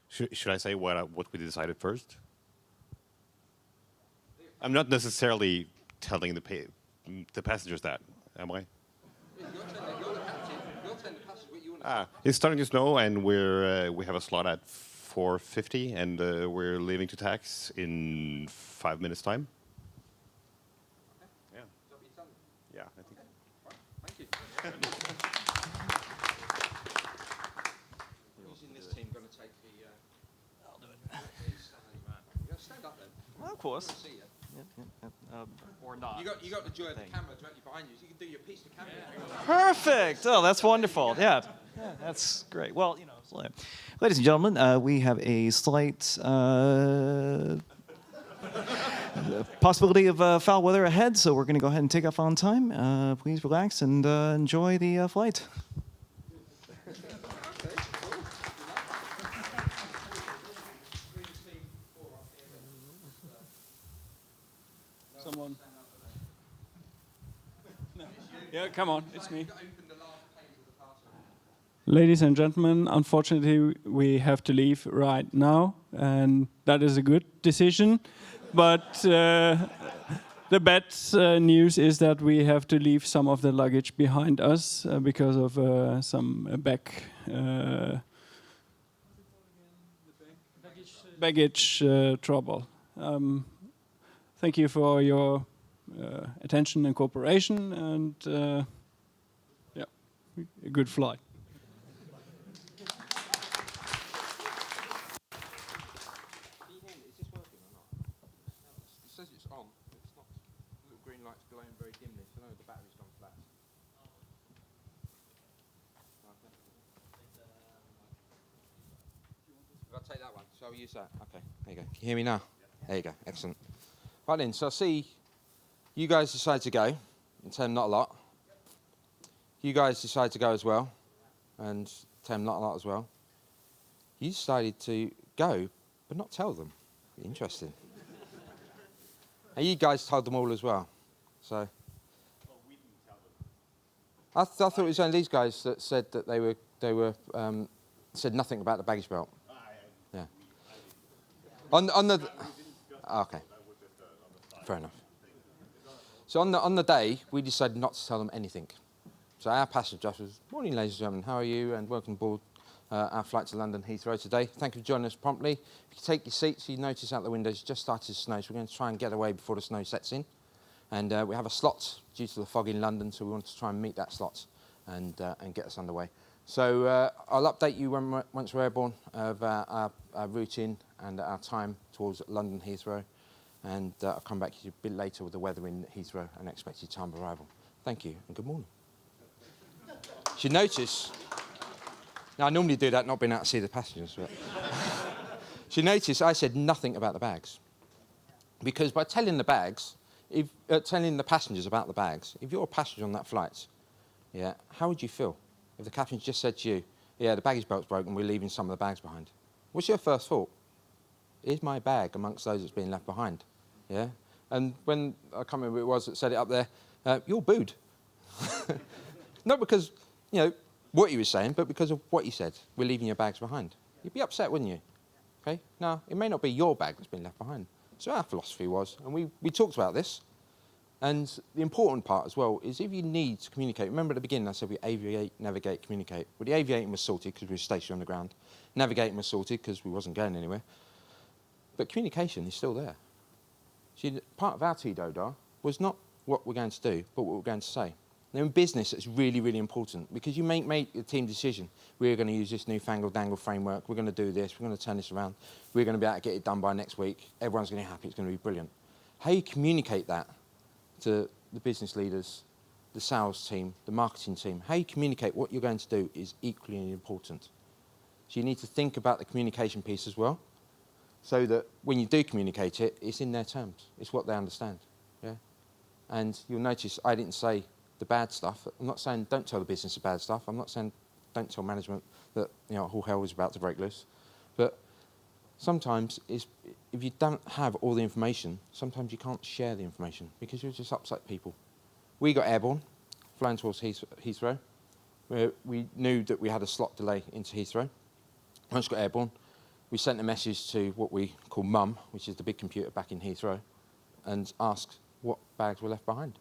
S1: passengers?
S5: Should I say what we decided first? I'm not necessarily telling the passengers that, am I?
S1: You're the captain. You're telling the passengers what you want to
S5: It's starting to snow, and we have a slot at 4:50, and we're leaving to tax in 5 minutes' time.
S1: Okay.
S5: Yeah.
S1: Is that what you're telling them?
S5: Yeah, I think.
S1: Right. Thank you. Who's in this team going to take the...
S6: I'll do it.
S1: You're going to stand up then.
S6: Well, of course.
S1: I want to see you.
S6: Or not.
S1: You got the joy of the camera directly behind you, so you can do your piece to camera.
S6: Perfect. Oh, that's wonderful. Yeah, that's great. Well, you know, ladies and gentlemen, we have a slight possibility of foul weather ahead, so we're going to go ahead and take off on time. Please relax and enjoy the flight.
S7: Someone. Yeah, come on, it's me. Ladies and gentlemen, unfortunately, we have to leave right now, and that is a good decision. But the bad news is that we have to leave some of the luggage behind us because of some baggage trouble. Thank you for your attention and cooperation, and yeah, a good flight.
S1: Can you hear me? Is this working or not? It says it's on. It's not. The little green light's glowing very dimly, so I know the battery's gone flat. I'll take that one. So I'll use that. Okay, there you go. Can you hear me now? There you go. Excellent. Right then, so I see you guys decide to go, and tell them not a lot. You guys decide to go as well, and tell them not a lot as well. You decided to go, but not tell them. Interesting. And you guys told them all as well. So. I thought it was only these guys that said that they were said nothing about the baggage belt. Yeah. On the. Okay. Fair enough. So on the day, we decided not to tell them anything. So our passenger was, morning, ladies and gentlemen, how are you? And welcome aboard our flight to London Heathrow today. Thank you for joining us promptly. If you take your seats, you notice out the windows just started to snow, so we're going to try and get away before the snow sets in. And we have a slot due to the fog in London, so we want to try and meet that slot and get us underway. So I'll update you once we're airborne of our route in and our time towards London Heathrow. And I'll come back to you a bit later with the weather in Heathrow and expected time of arrival. Thank you and good morning. You should notice Now, I normally do that, not being able to see the passengers. But so you notice I said nothing about the bags. Because by telling the telling the passengers about the bags, if you're a passenger on that flight, yeah, how would you feel if the captain just said to you, yeah, the baggage belt's broken, we're leaving some of the bags behind? What's your first thought? Is my bag amongst those that's being left behind? Yeah? And when, I can't remember who it was that said it up there, you're booed. Not because, what he was saying, but because of what he said. We're leaving your bags behind. You'd be upset, wouldn't you? Okay? Now, it may not be your bag that's been left behind. So our philosophy was, and we talked about this, and the important part as well is if you need to communicate, remember at the beginning I said we aviate, navigate, communicate. Well, the aviating was sorted because we were stationed on the ground. Navigating was sorted because we wasn't going anywhere. But communication is still there. See, part of our TDODAR was not what we're going to do, but what we're going to say. Now, in business, it's really, really important because you make a team decision. We're going to use this newfangled dangle framework. We're going to do this. We're going to turn this around. We're going to be able to get it done by next week. Everyone's going to be happy. It's going to be brilliant. How you communicate that to the business leaders, the sales team, the marketing team, how you communicate what you're going to do is equally important. So you need to think about the communication piece as well, so that when you do communicate it, it's in their terms. It's what they understand. Yeah? And you'll notice I didn't say the bad stuff. I'm not saying don't tell the business the bad stuff. I'm not saying don't tell management that all hell is about to break loose. But sometimes if you don't have all the information, sometimes you can't share the information because you'll just upset people. We got airborne, flying towards Heathrow, where we knew that we had a slot delay into Heathrow. Once we got airborne, we sent a message to what we call Mum, which is the big computer back in Heathrow, and asked what bags were left behind.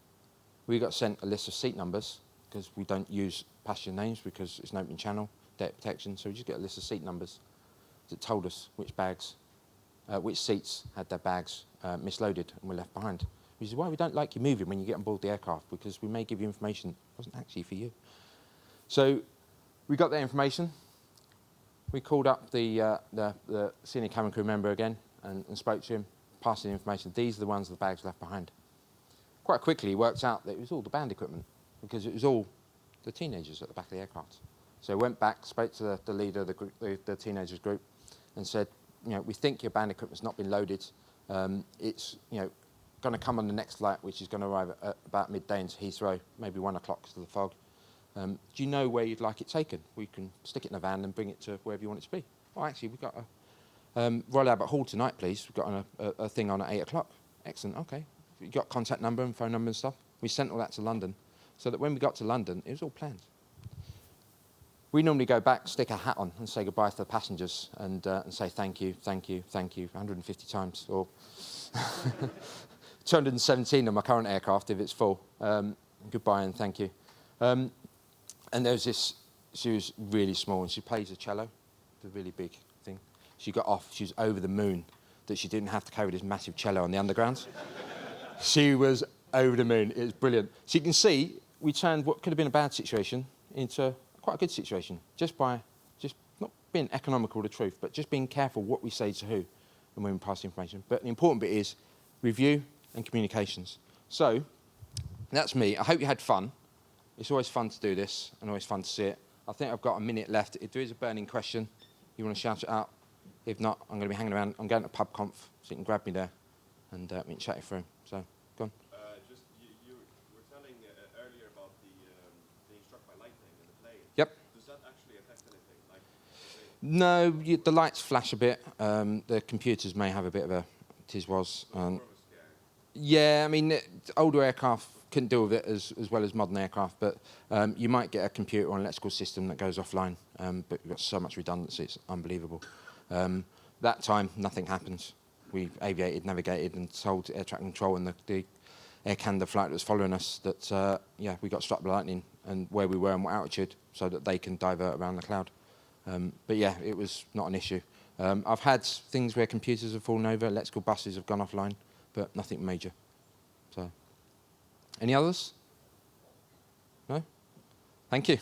S1: We got sent a list of seat numbers because we don't use passenger names because it's an open channel, data protection, so we just get a list of seat numbers that told us which seats had their bags misloaded and were left behind. Which is why we don't like you moving when you get on board the aircraft, because we may give you information that wasn't actually for you. So we got that information. We called up the senior cabin crew member again and spoke to him, passed the information. These are the ones the bags left behind. Quite quickly, it worked out that it was all the band equipment because it was all the teenagers at the back of the aircraft. So went back, spoke to the leader of the group, the teenagers group, and said, we think your band equipment's not been loaded. It's going to come on the next flight, which is going to arrive at about midday into Heathrow, maybe 1 o'clock because of the fog. Do you know where you'd like it taken? We can stick it in a van and bring it to wherever you want it to be. Oh, actually, we've got a Royal Albert Hall tonight, please. We've got a thing on at 8 o'clock. Excellent, okay. You got contact number and phone number and stuff. We sent all that to London, so that when we got to London, it was all planned. We normally go back, stick a hat on, and say goodbye to the passengers, and say thank you, thank you, thank you, 150 times, or 217 on my current aircraft if it's full. Goodbye and thank you. And there was this. She was really small, and she plays the cello, the really big thing. She got off. She was over the moon that she didn't have to carry this massive cello on the underground. She was over the moon. It was brilliant. So you can see we turned what could have been a bad situation into quite a good situation just by not being economical with the truth, but just being careful what we say to who and when we pass the information. But the important bit is review and communications. So that's me. I hope you had fun. It's always fun to do this and always fun to see it. I think I've got a minute left. If there is a burning question, you want to shout it out. If not, I'm going to be hanging around. I'm going to pub conf, so you can grab me there and we can chat it through. So, go on.
S8: You were telling earlier about being struck by lightning in the plane.
S1: Yep.
S8: Does that actually affect anything?
S1: No, the lights flash a bit. The computers may have a bit of a tiz-was. Yeah, I mean, older aircraft couldn't deal with it as well as modern aircraft, but you might get a computer or an electrical system that goes offline, but we've got so much redundancy, it's unbelievable. That time, nothing happens. We aviated, navigated, and told air traffic control and the Air Canada flight that was following us that, we got struck by lightning and where we were and what altitude so that they can divert around the cloud. But yeah, it was not an issue. I've had things where computers have fallen over, electrical buses have gone offline, but nothing major. So, any others? No? Thank you.